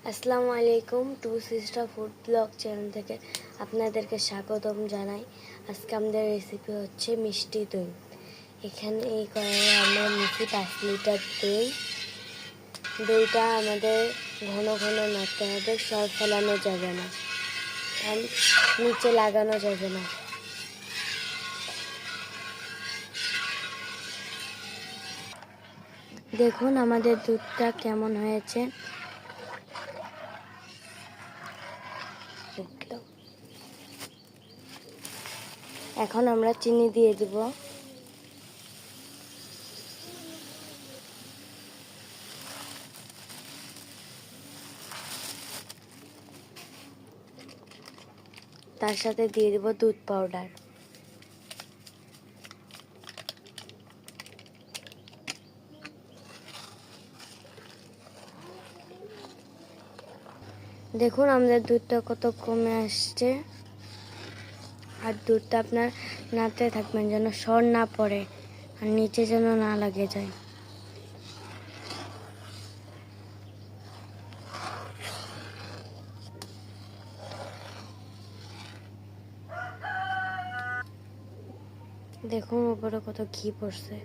আসসালামু আলাইকুম। Two sister food blog channel থেকে আপনাদেরকে স্বাগতম জানাই। আজকে আমাদের রেসিপি হচ্ছে মিষ্টি দই। এখানে এই কড়াইয়ে আমরা নিচ্ছি 5 লিটার দই। দইটা আমাদের ঘন ঘন নাড়তে হবে, সর ফেলানো যাবে না আর নিচে লাগানো যাবে না। দেখুন আমাদের দুধটা কেমন হয়েছে। এখন আমরা চিনি দিয়ে দিব। তার সাথে দিয়ে দিব দুধ পাউডার। দেখুন আমাদের দুধটা কত কমে আসছে। আর দুধটা আপনার নাড়তে থাকবেন যেন সর না পড়ে আর নিচে যেন না লাগে যায়। দেখুন উপরে কত ঘি পড়ছে।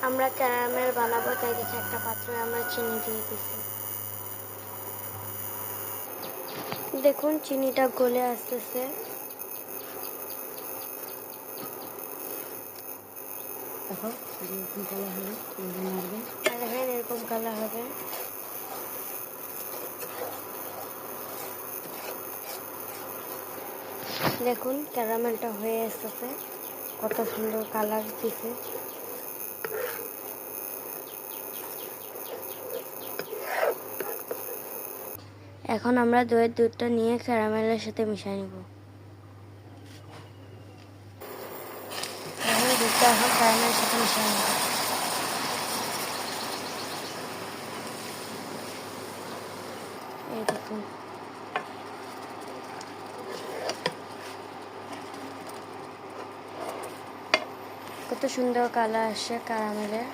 আমরা ক্যারামেল বানাবো, তাই দেখে একটা পাত্রে আমরা চিনি দিয়ে দিচ্ছি। দেখুন চিনিটা গলে আসতেছে। এরকম কালার হবে। দেখুন ক্যারামেলটা হয়ে আসতেছে, কত সুন্দর কালার দিছে। এখন আমরা দইয়ের দুধটা নিয়ে ক্যারামেলের সাথে মিশিয়ে নিব। দুধটা এখন ক্যারামেলের সাথে মিশিয়ে নিব। এই দেখুন কত সুন্দর কালার আসছে ক্যারামেলের।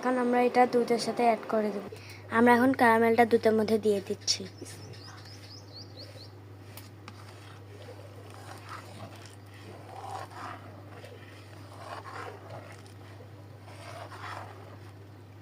এখন আমরা এটা দুধের সাথে অ্যাড করে দেব। আমরা এখন ক্যারামেলটা দুধের মধ্যে দিয়ে দিচ্ছি।